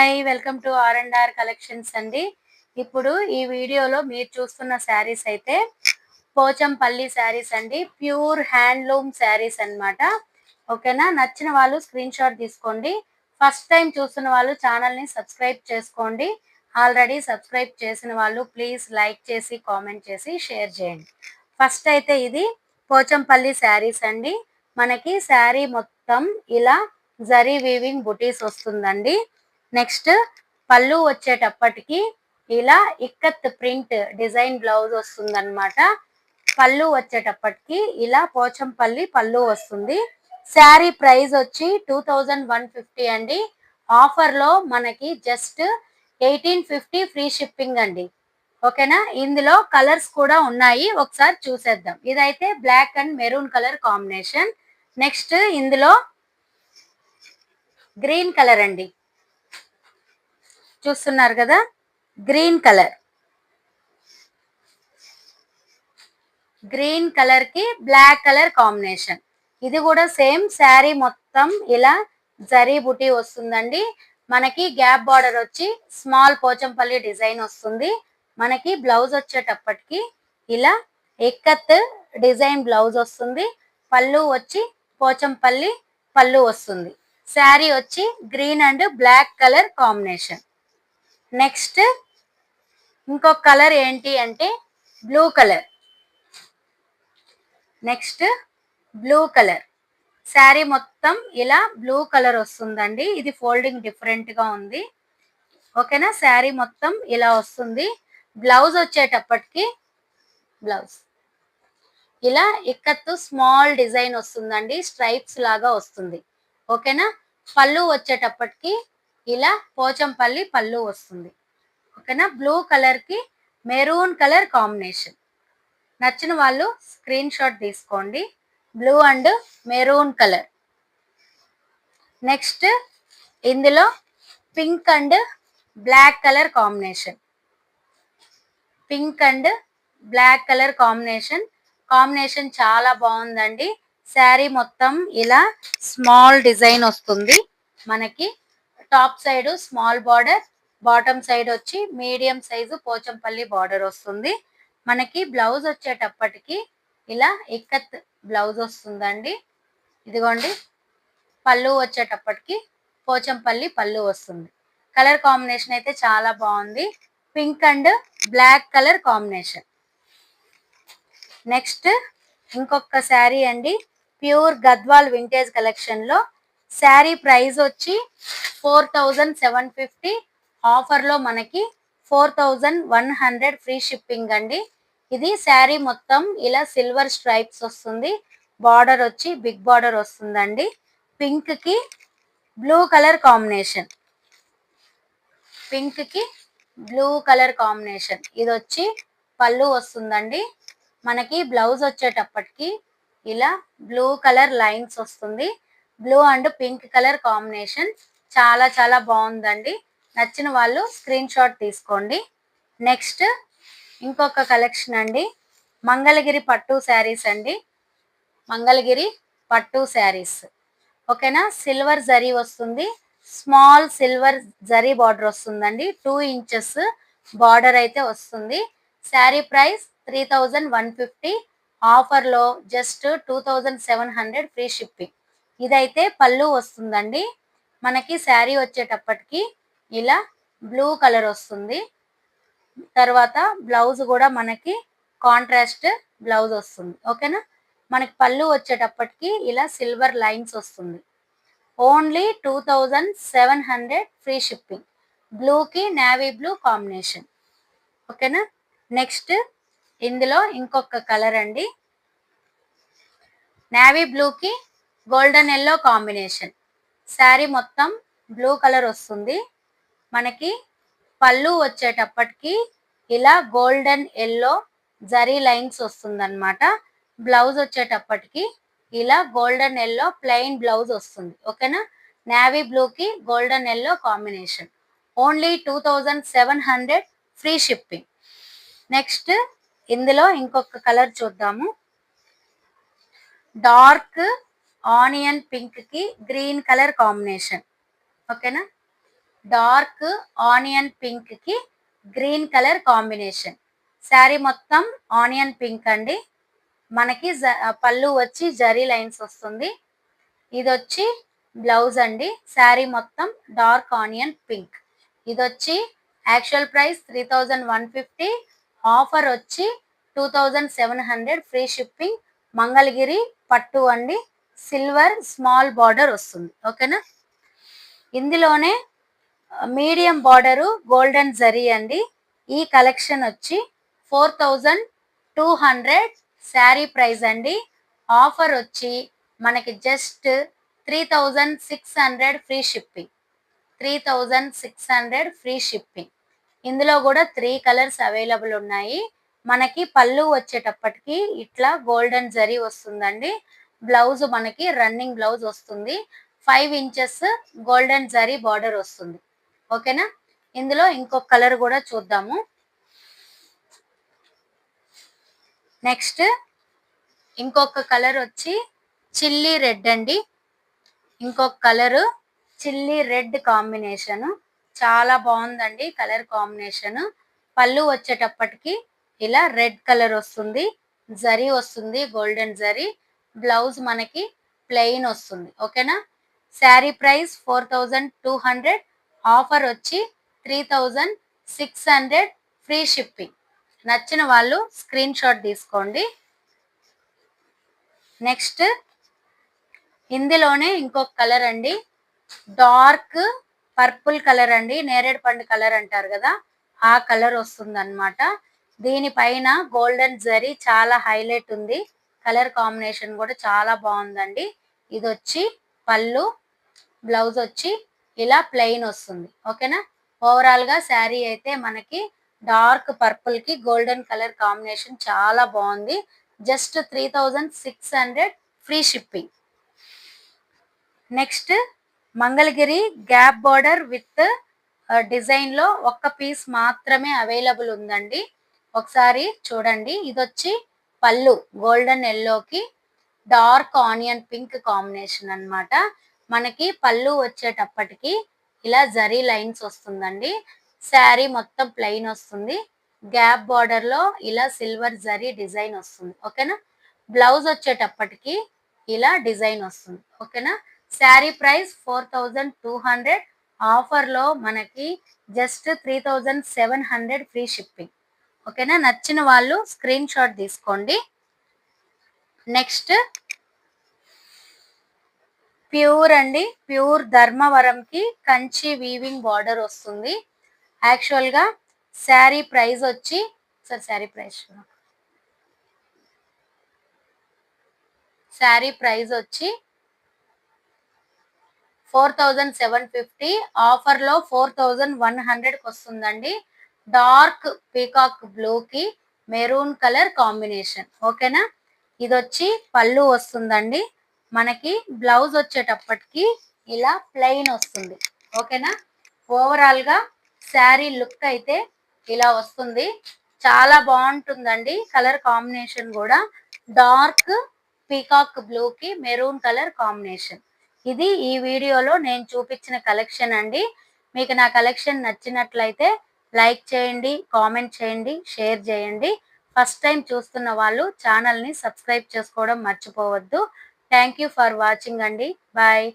Hi welcome to our collections అండి. ఇప్పుడు ఈ వీడియోలో మీరు చూస్తున్న శారీస్ అయితే పోచంపల్లి శారీస్ అండి. ప్యూర్ హ్యాండ్లూమ్ శారీస్ అన్నమాట. ఓకేనా? నచ్చిన వాళ్ళు స్క్రీన్ షాట్ తీసుకోండి. ఫస్ట్ టైం చూస్తున్న వాళ్ళు ఛానల్ని సబ్స్క్రైబ్ చేసుకోండి. ఆల్రెడీ సబ్స్క్రైబ్ చేసిన వాళ్ళు ప్లీజ్ లైక్ చేసి కామెంట్ చేసి షేర్ చేయండి. ఫస్ట్ అయితే ఇది పోచంపల్లి శారీస్ అండి. మనకి శారీ మొత్తం ఇలా జరీ వీవింగ్ బుటీస్ వస్తుందండి. నెక్స్ట్ పళ్ళు వచ్చేటప్పటికి ఇలా ఇక్కత్ ప్రింట్ డిజైన్ బ్లౌజ్ వస్తుందన్నమాట. పళ్ళు వచ్చేటప్పటికి ఇలా పోచంపల్లి పళ్ళు వస్తుంది. శారీ ప్రైస్ వచ్చి 2150 అండి. ఆఫర్లో మనకి జస్ట్ 1850 ఫ్రీ షిప్పింగ్ అండి. ఓకేనా? ఇందులో కలర్స్ కూడా ఉన్నాయి, ఒకసారి చూసేద్దాం. ఇదైతే black and maroon colour combination. Next ఇందులో గ్రీన్ కలర్ అండి, చూస్తున్నారు కదా, గ్రీన్ కలర్ కి బ్లాక్ కలర్ కాంబినేషన్. ఇది కూడా సేమ్ శారీ మొత్తం ఇలా జరీ బుటీ వస్తుందండి. మనకి గ్యాప్ బార్డర్ వచ్చి స్మాల్ పోచంపల్లి డిజైన్ వస్తుంది. మనకి బ్లౌజ్ వచ్చేటప్పటికి ఇలా ఎక్కత్ డిజైన్ బ్లౌజ్ వస్తుంది. పళ్ళు వచ్చి పోచంపల్లి పళ్ళు వస్తుంది. శారీ వచ్చి green and black colour combination. Next ఇంకొక కలర్ ఏంటి అంటే blue colour. Next blue colour sari మొత్తం ఇలా బ్లూ కలర్ వస్తుందండి. ఇది ఫోల్డింగ్ డిఫరెంట్ గా ఉంది. ఓకేనా? శారీ మొత్తం ఇలా వస్తుంది. బ్లౌజ్ వచ్చేటప్పటికి బ్లౌజ్ ఇలా ఇక్కత్తు స్మాల్ డిజైన్ వస్తుందండి, స్ట్రైప్స్ లాగా వస్తుంది. ఓకేనా? పళ్ళు వచ్చేటప్పటికి ఇలా పోచంపల్లి పళ్ళు వస్తుంది. ఓకేనా? బ్లూ కలర్ కి మెరూన్ కలర్ కాంబినేషన్. నచ్చిన వాళ్ళు స్క్రీన్ షాట్ తీసుకోండి. Blue and maroon colour. Next ఇందులో pink and black colour combination. Pink and black colour combination చాలా బాగుందండి. శారీ మొత్తం ఇలా స్మాల్ డిజైన్ వస్తుంది. మనకి top side small border, bottom side వచ్చి మీడియం సైజు పోచంపల్లి బార్డర్ వస్తుంది. మనకి బ్లౌజ్ వచ్చేటప్పటికి ఇలా ఇక్కత్ బ్లౌజ్ వస్తుందండి. ఇదిగోండి, పళ్ళు వచ్చేటప్పటికి పోచంపల్లి పళ్ళు వస్తుంది. కలర్ కాంబినేషన్ అయితే చాలా బాగుంది. Pink and black colour combination. Next ఇంకొక శారీ అండి, ప్యూర్ గద్వాల్ వింటేజ్ కలెక్షన్ లో. శారీ ప్రైస్ వచ్చి 4750. ఆఫర్లో మనకి 4100 ఫ్రీ షిప్పింగ్ అండి. ఇది శారీ మొత్తం ఇలా సిల్వర్ స్ట్రైప్స్ వస్తుంది. బార్డర్ వచ్చి బిగ్ బార్డర్ వస్తుందండి. పింక్ కి బ్లూ కలర్ కాంబినేషన్. పింక్ కి బ్లూ కలర్ కాంబినేషన్. ఇది వచ్చి పళ్ళు వస్తుందండి. మనకి బ్లౌజ్ వచ్చేటప్పటికి ఇలా బ్లూ కలర్ లైన్స్ వస్తుంది. Blue and pink colour combination చాలా చాలా బాగుందండి. నచ్చిన వాళ్ళు స్క్రీన్ షాట్ తీసుకోండి. నెక్స్ట్ ఇంకొక కలెక్షన్ అండి, మంగళగిరి పట్టు శారీస్ అండి. మంగళగిరి పట్టు శారీస్. ఓకేనా? సిల్వర్ జరీ వస్తుంది. స్మాల్ సిల్వర్ జరీ బార్డర్ వస్తుందండి. 2 ఇంచెస్ బార్డర్ అయితే వస్తుంది. శారీ ప్రైస్ 3150. ఆఫర్లో జస్ట్ 2700 ఫ్రీ షిప్పింగ్. ఇదైతే పళ్ళు వస్తుందండి. మనకి శారీ వచ్చేటప్పటికి ఇలా బ్లూ కలర్ వస్తుంది. తర్వాత బ్లౌజ్ కూడా మనకి కాంట్రాస్ట్ బ్లౌజ్ వస్తుంది. ఓకేనా? మనకి పళ్ళు వచ్చేటప్పటికి ఇలా సిల్వర్ లైన్స్ వస్తుంది. Only 2700 free shipping. బ్లూకి నేవీ బ్లూ కాంబినేషన్. ఓకేనా? నెక్స్ట్ ఇందులో ఇంకొక కలర్ అండి, నేవీ బ్లూకి గోల్డెన్ ఎల్లో కాంబినేషన్. శారీ మొత్తం బ్లూ కలర్ వస్తుంది. మనకి పళ్ళు వచ్చేటప్పటికి ఇలా గోల్డెన్ ఎల్లో జరీ లైన్స్ వస్తుందన్నమాట. బ్లౌజ్ వచ్చేటప్పటికి ఇలా గోల్డెన్ ఎల్లో ప్లెయిన్ బ్లౌజ్ వస్తుంది. ఓకేనా? నేవీ బ్లూకి golden yellow combination. Only 2700 free shipping. Next ఇందులో ఇంకొక కలర్ చూద్దాము. డార్క్ ఆనియన్ పింక్ కి గ్రీన్ కలర్ కాంబినేషన్. ఓకేనా? డార్క్ ఆనియన్ పింక్ కి గ్రీన్ కలర్ కాంబినేషన్. శారీ మొత్తం ఆనియన్ పింక్ అండి. మనకి పళ్ళు వచ్చి జరీ లైన్స్ వస్తుంది. ఇదొచ్చి బ్లౌజ్ అండి. శారీ మొత్తం డార్క్ ఆనియన్ పింక్. ఇదొచ్చి యాక్చువల్ ప్రైస్ 3150, ఆఫర్ వచ్చి 2700, ఫ్రీ షిప్పింగ్. మంగళగిరి పట్టు అండి. సిల్వర్ స్మాల్ బార్డర్ వస్తుంది. ఓకేనా. ఇందులోనే మీడియం బార్డరు గోల్డెన్ జరీ అండి. ఈ కలెక్షన్ వచ్చి 4200 శారీ ప్రైస్ అండి. ఆఫర్ వచ్చి మనకి just 3600, free shipping. 3600 free shipping. ఇందులో కూడా 3 కలర్స్ అవైలబుల్ ఉన్నాయి. మనకి పళ్ళు వచ్చేటప్పటికి ఇట్లా గోల్డెన్ జరీ వస్తుందండి. బ్లౌజ్ మనకి రన్నింగ్ బ్లౌజ్ వస్తుంది. 5 ఇంచెస్ గోల్డెన్ జరీ బార్డర్ వస్తుంది. ఓకేనా. ఇందులో ఇంకొక కలర్ కూడా చూద్దాము. నెక్స్ట్ ఇంకొక కలర్ వచ్చి చిల్లీ రెడ్ అండి. ఇంకొక కలరు చిల్లీ రెడ్ కాంబినేషన్. చాలా బాగుందండి కలర్ కాంబినేషన్. పళ్ళు వచ్చేటప్పటికి ఇలా రెడ్ కలర్ వస్తుంది. జరీ వస్తుంది, గోల్డెన్ జరీ. బ్లౌజ్ మనకి ప్లెయిన్ వస్తుంది. ఓకేనా. శారీ ప్రైస్ 4200, ఆఫర్ వచ్చి 3600, ఫ్రీ షిప్పింగ్. నచ్చిన వాళ్ళు స్క్రీన్ షాట్ తీసుకోండి. నెక్స్ట్ ఇందులోనే ఇంకొక కలర్ అండి. డార్క్ పర్పుల్ కలర్ అండి. నేరేడు పండు కలర్ అంటారు కదా, ఆ కలర్ వస్తుంది అనమాట. దీనిపైన గోల్డెన్ జరీ చాలా హైలైట్ ఉంది. కలర్ కాంబినేషన్ కూడా చాలా బాగుందండి. ఇది వచ్చి పళ్ళు, బ్లౌజ్ వచ్చి ఇలా ప్లెయిన్ వస్తుంది. ఓకేనా. ఓవరాల్ గా శారీ అయితే మనకి డార్క్ పర్పుల్ కి గోల్డెన్ కలర్ కాంబినేషన్ చాలా బాగుంది. Just 3600, free shipping. Next Mangalagiri gap border with design లో ఒక్క పీస్ మాత్రమే అవైలబుల్ ఉందండి. ఒకసారి చూడండి. ఇది వచ్చి పళ్ళు గోల్డెన్ ఎల్లోకి డార్క్ ఆనియన్ పింక్ కాంబినేషన్ అన్నమాట. మనకి పళ్ళు వచ్చేటప్పటికి ఇలా జరీ లైన్స్ వస్తుందండి. శారీ మొత్తం ప్లెయిన్ వస్తుంది. గ్యాప్ బార్డర్ లో ఇలా సిల్వర్ జరీ డిజైన్ వస్తుంది. ఓకేనా. బ్లౌజ్ వచ్చేటప్పటికి ఇలా డిజైన్ వస్తుంది. ఓకేనా. శారీ ప్రైస్ 4200, ఆఫర్ లో మనకి జస్ట్ 3700, ఫ్రీ షిప్పింగ్. ఓకేనా. నచ్చిన వాళ్ళు స్క్రీన్ షాట్ తీసుకోండి. నెక్స్ట్ ప్యూర్ అండి. ప్యూర్ ధర్మవరంకి కంచి వీవింగ్ బార్డర్ వస్తుంది. యాక్చువల్ గా శారీ ప్రైస్ వచ్చి శారీ ప్రైస్ వచ్చి 4750, ఆఫర్ లో 4100 వస్తుందండి. డార్క్ పీకాక్ బ్లూ కి మెరూన్ కలర్ కాంబినేషన్. ఓకేనా. ఇది వచ్చి పళ్ళు వస్తుందండి. మనకి బ్లౌజ్ వచ్చేటప్పటికి ఇలా ప్లెయిన్ వస్తుంది. ఓకేనా. ఓవరాల్ గా శారీ లుక్ అయితే ఇలా వస్తుంది. చాలా బాగుంటుందండి. కలర్ కాంబినేషన్ కూడా డార్క్ పీకాక్ బ్లూ కి మెరూన్ కలర్ కాంబినేషన్. ఇది ఈ వీడియోలో నేను చూపించిన కలెక్షన్ అండి. మీకు నా కలెక్షన్ నచ్చినట్లయితే లైక్ చేయండి, కామెంట్ చేయండి, షేర్ చేయండి. ఫస్ట్ టైం చూస్తున్న వాళ్ళు ఛానల్ని సబ్స్క్రైబ్ చేసుకోవడం మర్చిపోవద్దు. థ్యాంక్ యూ ఫర్ వాచింగ్ అండి. బాయ్.